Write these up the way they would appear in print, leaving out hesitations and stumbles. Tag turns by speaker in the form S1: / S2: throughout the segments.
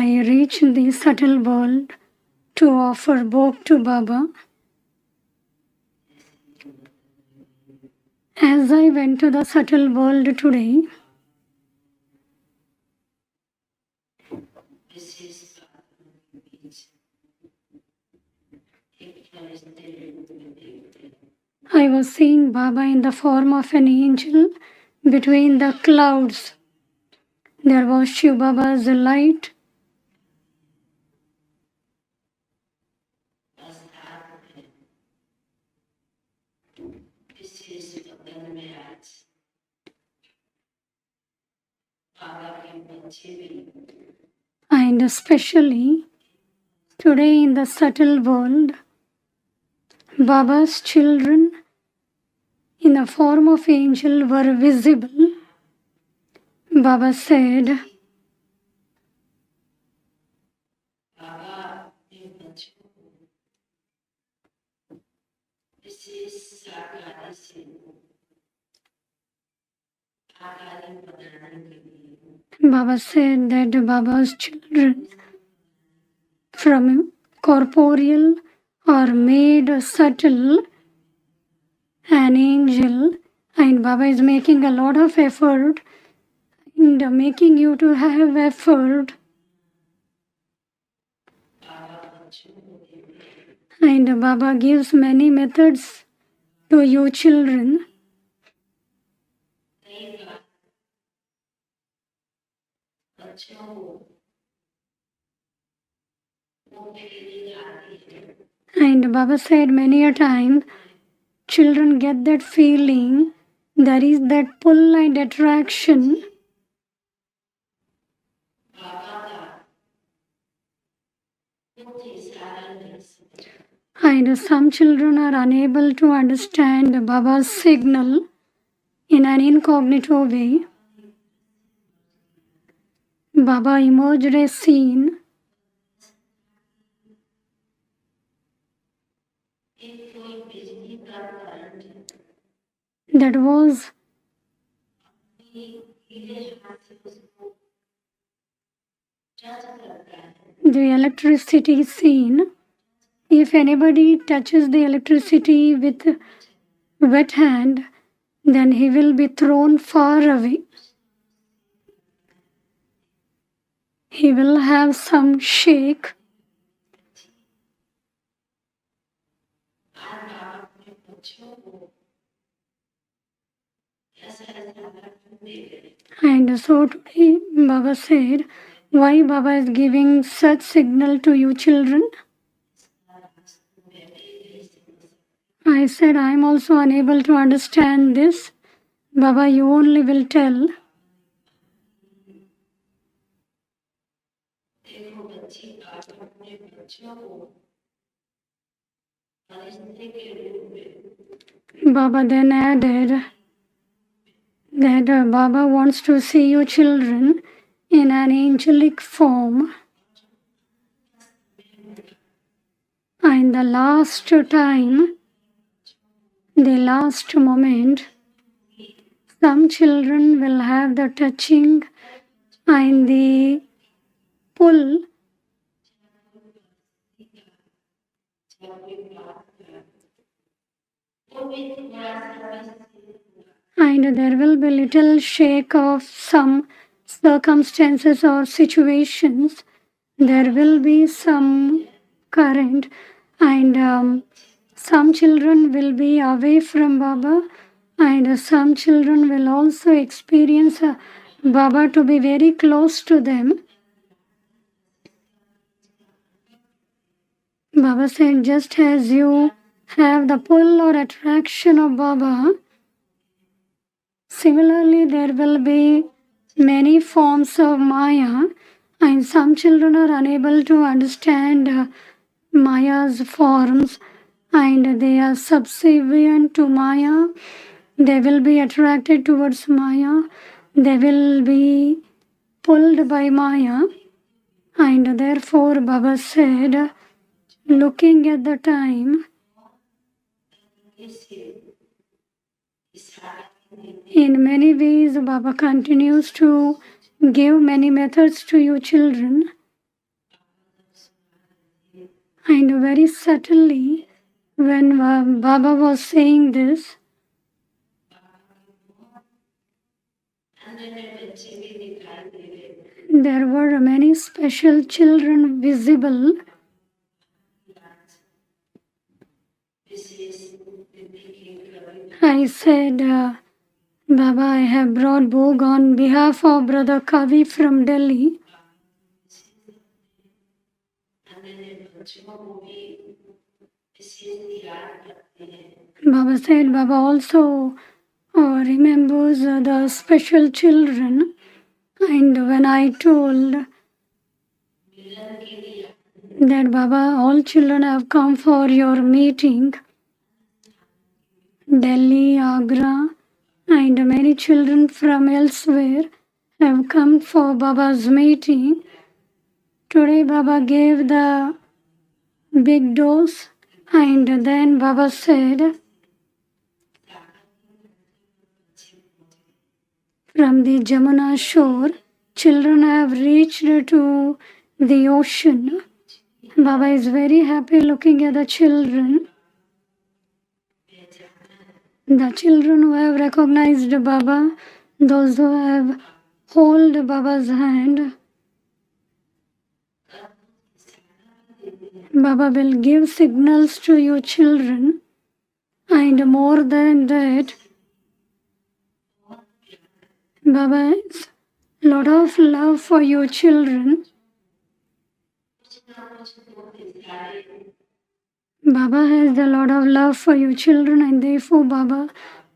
S1: I reached the subtle world to offer bhog to Baba. As I went to the subtle world today, I was seeing Baba in the form of an angel between the clouds. There was Shiv Baba's light. And especially today in the subtle world, Baba's children in the form of angel were visible. Baba said, Baba said that Baba's children from corporeal are made subtle, an angel, and Baba is making a lot of effort and making you to have effort. And Baba gives many methods to you children. And Baba said many a time, children get that feeling, there is that pull and attraction. And some children are unable to understand Baba's signal in an incognito way. Baba emerged a scene that was the electricity scene. If anybody touches the electricity with wet hand, then he will be thrown far away. He will have some shake. And so today Baba said, why Baba is giving such signal to you children? I said, I am also unable to understand this. Baba, you only will tell. Baba then added that Baba wants to see you children in an angelic form. And the last time, the last moment, some children will have the touching and the pull. And there will be little shake of some circumstances or situations. There will be some current, and some children will be away from Baba, and some children will also experience Baba to be very close to them. Baba said, just as you have the pull or attraction of Baba, similarly there will be many forms of Maya, and some children are unable to understand Maya's forms, and they are subservient to Maya. They will be attracted towards Maya. They will be pulled by Maya. And therefore Baba said, looking at the time, in many ways Baba continues to give many methods to you children. And very subtly, when Baba was saying this, there were many special children visible. I said, Baba, I have brought Bhog on behalf of Brother Kavi from Delhi. Baba said, Baba also remembers the special children. And when I told that Baba, all children have come for your meeting, Delhi, Agra, and many children from elsewhere have come for Baba's meeting. Today Baba gave the big dose, and then Baba said, from the Jamuna shore, children have reached to the ocean. Baba is very happy looking at the children. The children who have recognized Baba, those who have hold Baba's hand, Baba will give signals to you children, and more than that, Baba has lot of love for you children. Baba has a lot of love for you children, and therefore Baba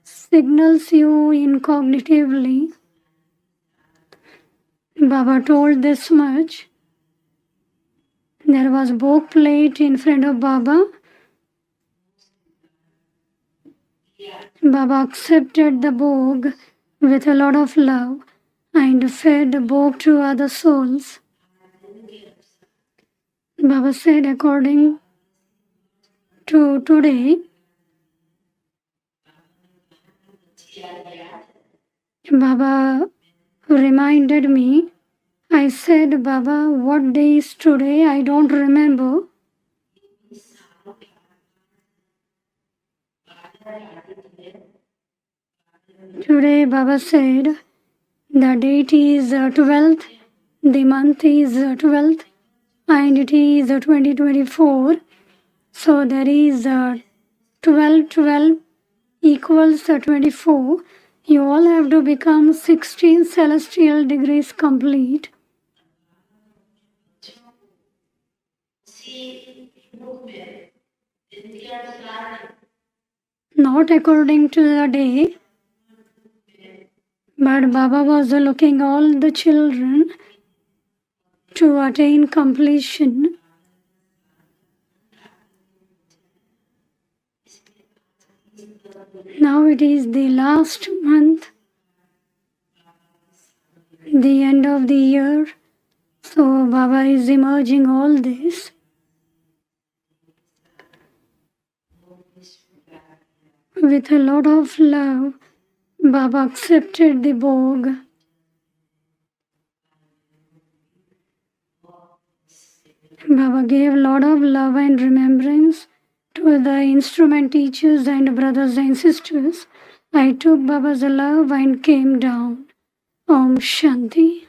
S1: signals you incognitively. Baba told this much. There was Bhog plate in front of Baba. Baba accepted the Bhog with a lot of love and fed the Bhog to other souls. Baba said, according to today, Baba reminded me. I said, Baba, what day is today? I don't remember. Today, Baba said, the date is 12th, the month is 12th, and it is 2024. So there is 12 equals 24. You all have to become 16 celestial degrees complete. Not according to the day, but Baba was looking all the children to attain completion. Now it is the last month, the end of the year, so Baba is emerging all this. With a lot of love, Baba accepted the Bhog. Baba gave a lot of love and remembrance to the instrument teachers and brothers and sisters. I took Baba's love and came down. Om Shanti.